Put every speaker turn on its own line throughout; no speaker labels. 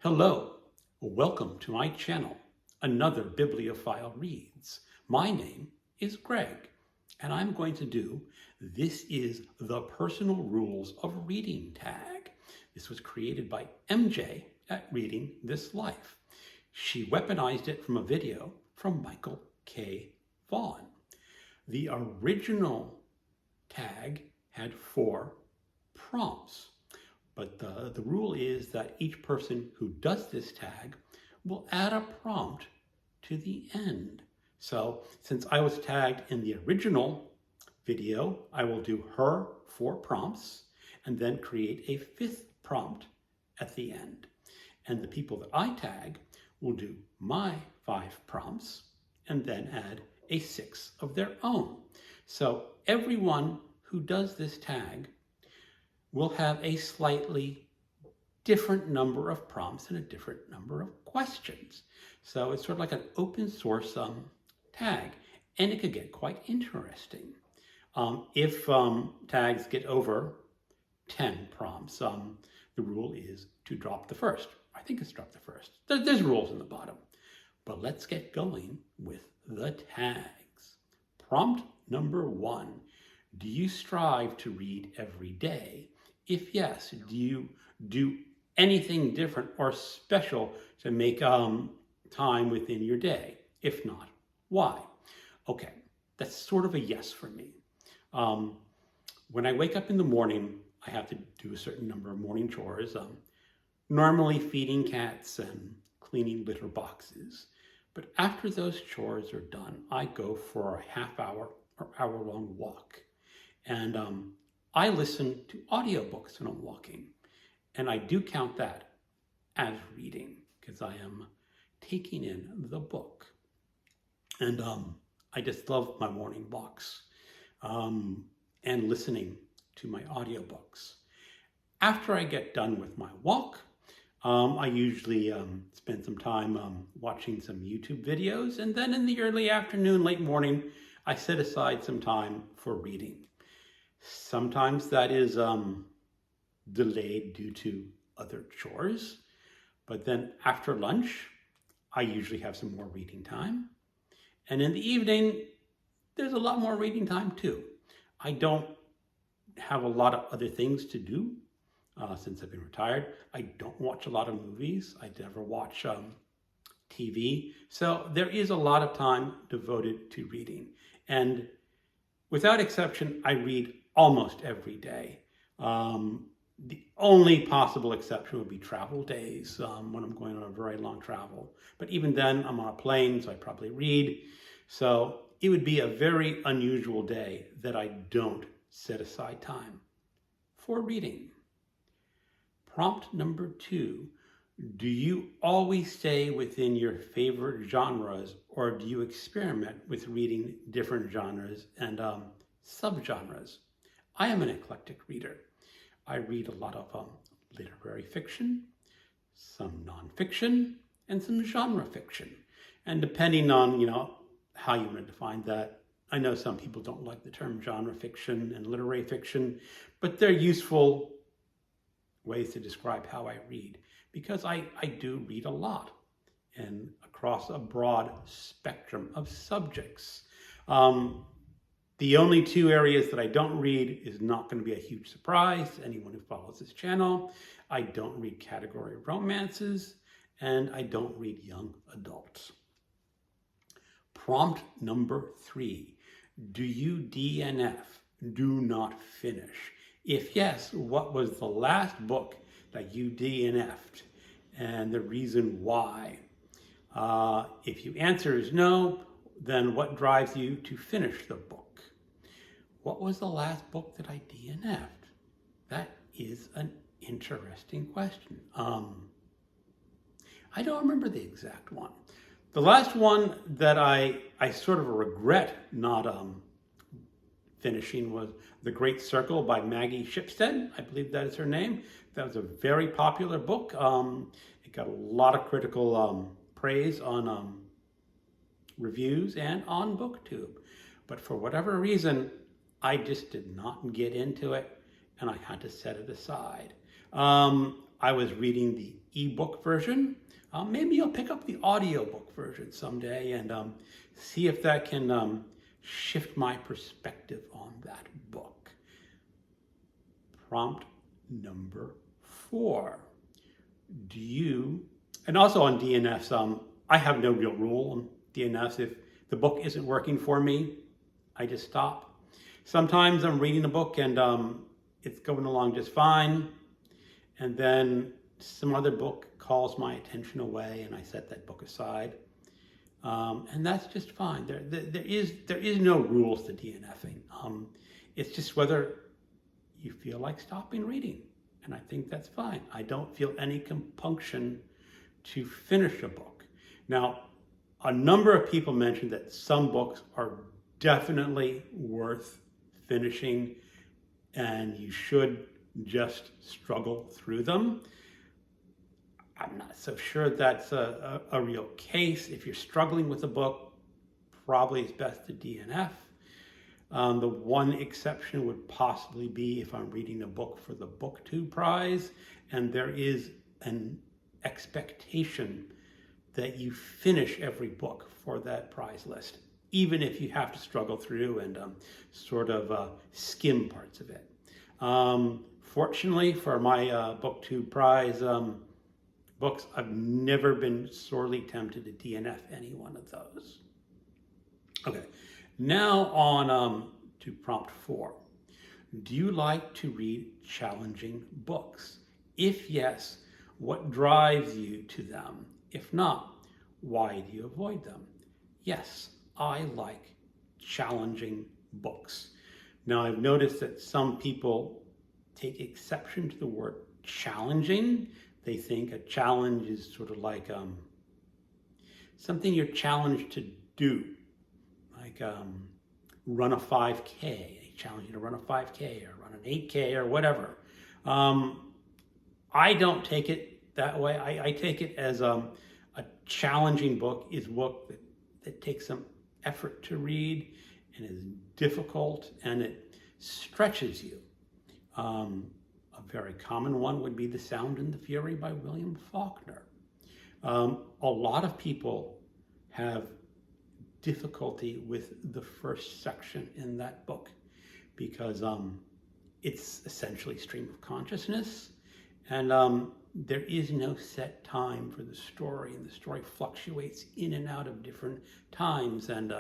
Hello, welcome to my channel, Another Bibliophile Reads. My name is Greg, and I'm going to do This is the Personal Rules of Reading tag. This was created by MJ at Reading This Life. She weaponized it from a video from Michael K. Vaughan. The original tag had 4 prompts. But the rule is that each person who does this tag will add a prompt to the end. So since I was tagged in the original video, I will do her 4 prompts and then create a 5th prompt at the end. And the people that I tag will do my 5 prompts and then add a 6th of their own. So everyone who does this tag will have a slightly different number of prompts and a different number of questions. So it's sort of like an open source tag, and it could get quite interesting. If tags get over 10 prompts, the rule is to drop the first. I think it's drop the first. There's rules in the bottom. But let's get going with the tags. Prompt number 1. Do you strive to read every day? If yes, do you do anything different or special to make time within your day? If not, why? Okay, that's sort of a yes for me. When I wake up in the morning, I have to do a certain number of morning chores, normally feeding cats and cleaning litter boxes. But after those chores are done, I go for a half-hour or hour-long walk. And I listen to audiobooks when I'm walking, and I do count that as reading because I am taking in the book. And I just love my morning walks and listening to my audiobooks. After I get done with my walk, I usually spend some time watching some YouTube videos, and then in the early afternoon, late morning, I set aside some time for reading. Sometimes that is delayed due to other chores, but then after lunch, I usually have some more reading time. And in the evening, there's a lot more reading time too. I don't have a lot of other things to do since I've been retired. I don't watch a lot of movies. I never watch TV. So there is a lot of time devoted to reading. And without exception, I read almost every day. The only possible exception would be travel days when I'm going on a very long travel. But even then, I'm on a plane, so I probably read. So it would be a very unusual day that I don't set aside time for reading. Prompt number 2. Do you always stay within your favorite genres, or do you experiment with reading different genres and subgenres? I am an eclectic reader. I read a lot of literary fiction, some nonfiction, and some genre fiction. And depending on, how you want to define that, I know some people don't like the term genre fiction and literary fiction, but they're useful ways to describe how I read, because I do read a lot and across a broad spectrum of subjects. The only 2 areas that I don't read is not going to be a huge surprise to anyone who follows this channel. I don't read category romances, and I don't read young adults. Prompt number 3. Do you DNF? Do not finish. If yes, what was the last book that you DNF'd and the reason why? If your answer is no, then what drives you to finish the book? What was the last book that I DNF'd? That is an interesting question. I don't remember the exact one. The last one that I sort of regret not finishing was The Great Circle by Maggie Shipstead. I believe that is her name. That was a very popular book. It got a lot of critical praise on reviews and on BookTube. But for whatever reason, I just did not get into it, and I had to set it aside. I was reading the ebook version. Maybe I'll pick up the audiobook version someday and see if that can shift my perspective on that book. Prompt number 4. And also on DNFs, I have no real rule on DNFs. If the book isn't working for me, I just stop. Sometimes I'm reading a book and it's going along just fine, and then some other book calls my attention away and I set that book aside. And that's just fine. There is no rules to DNFing. It's just whether you feel like stopping reading. And I think that's fine. I don't feel any compunction to finish a book. Now, a number of people mentioned that some books are definitely worth finishing and you should just struggle through them. I'm not so sure that's a real case. If you're struggling with a book, probably it's best to DNF. The one exception would possibly be if I'm reading a book for the BookTube prize and there is an expectation that you finish every book for that prize list, even if you have to struggle through and sort of skim parts of it. Fortunately for my BookTube prize books, I've never been sorely tempted to DNF any one of those. Okay, now on to prompt 4. Do you like to read challenging books? If yes, what drives you to them? If not, why do you avoid them? Yes, I like challenging books. Now, I've noticed that some people take exception to the word challenging. They think a challenge is sort of like something you're challenged to do, like run a 5K. They challenge you to run a 5K or run an 8K or whatever. I don't take it that way. I take it as a challenging book is a book that takes some effort to read and is difficult and it stretches you. A very common one would be The Sound and the Fury by William Faulkner. A lot of people have difficulty with the first section in that book because it's essentially stream of consciousness and there is no set time for the story and the story fluctuates in and out of different times and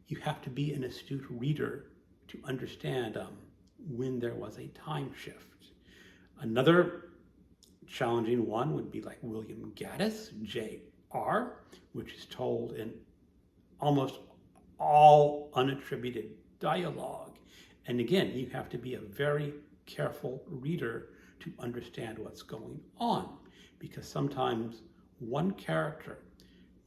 you have to be an astute reader to understand when there was a time shift. Another challenging one would be like William Gaddis, Jr., which is told in almost all unattributed dialogue. And again, you have to be a very careful reader to understand what's going on, because sometimes one character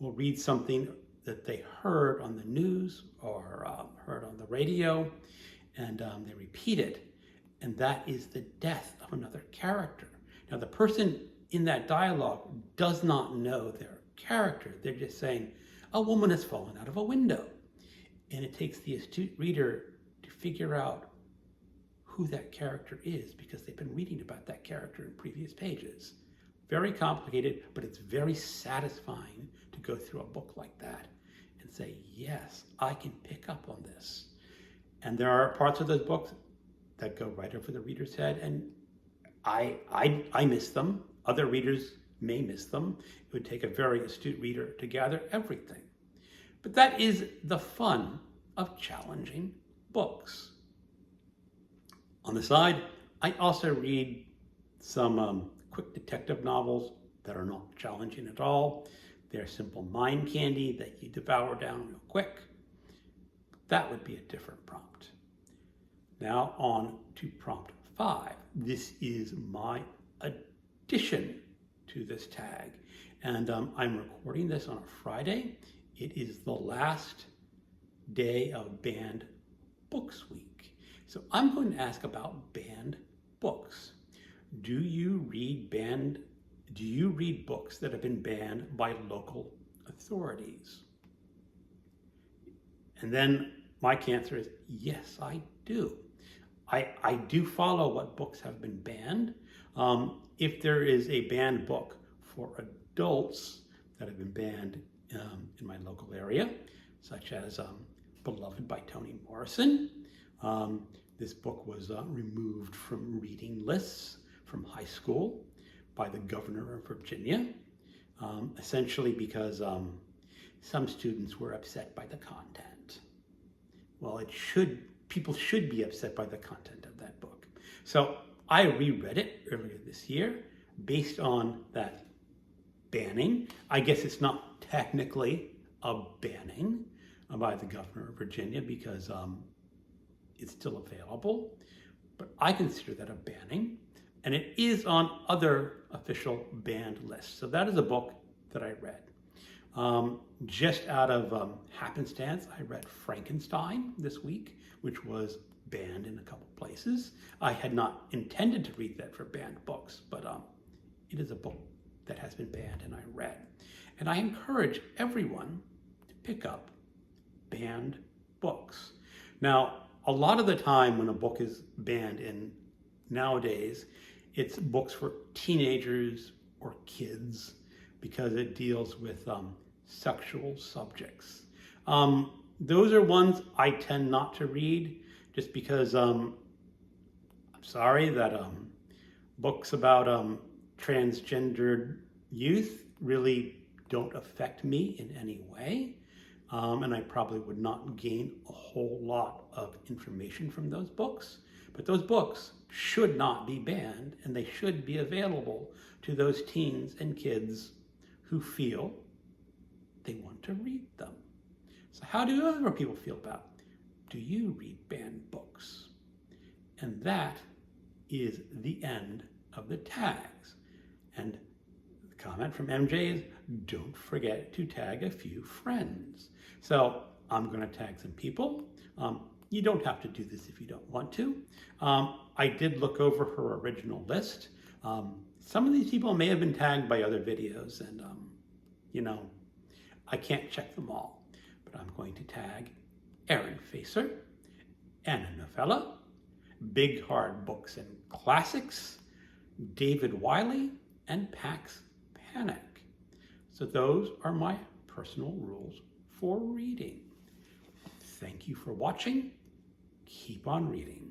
will read something that they heard on the news or heard on the radio, and they repeat it, and that is the death of another character. Now, the person in that dialogue does not know their character. They're just saying, a woman has fallen out of a window. And it takes the astute reader to figure out who that character is because they've been reading about that character in previous pages. Very complicated, but it's very satisfying to go through a book like that and say, yes, I can pick up on this. And there are parts of those books that go right over the reader's head, and I miss them. Other readers may miss them. It would take a very astute reader to gather everything. But that is the fun of challenging books. On the side, I also read some quick detective novels that are not challenging at all. They're simple mind candy that you devour down real quick. That would be a different prompt. Now on to prompt 5. This is my addition to this tag. And I'm recording this on a Friday. It is the last day of Banned Books Week. So I'm going to ask about banned books. Do you read books that have been banned by local authorities? And then my answer is yes, I do. I do follow what books have been banned. If there is a banned book for adults that have been banned in my local area, such as Beloved by Toni Morrison. This book was removed from reading lists from high school by the governor of Virginia, essentially because some students were upset by the content. Well, people should be upset by the content of that book. So I reread it earlier this year based on that banning. I guess it's not technically a banning by the governor of Virginia because it's still available, but I consider that a banning, and it is on other official banned lists. So that is a book that I read. Just out of happenstance, I read Frankenstein this week, which was banned in a couple places. I had not intended to read that for banned books, but it is a book that has been banned and I read. And I encourage everyone to pick up banned books. Now, a lot of the time when a book is banned nowadays, it's books for teenagers or kids because it deals with sexual subjects. Those are ones I tend not to read just because I'm sorry that books about transgendered youth really don't affect me in any way. And I probably would not gain a whole lot of information from those books. But those books should not be banned, and they should be available to those teens and kids who feel they want to read them. So how do other people feel about it? Do you read banned books? And that is the end of the tags. And the comment from MJ is, don't forget to tag a few friends. So I'm going to tag some people. You don't have to do this if you don't want to. I did look over her original list. Some of these people may have been tagged by other videos, and I can't check them all. But I'm going to tag Aaron Facer, Anna Novella, Big Hard Books and Classics, David Wiley, and Pax Panic. So those are my personal rules for reading. Thank you for watching. Keep on reading.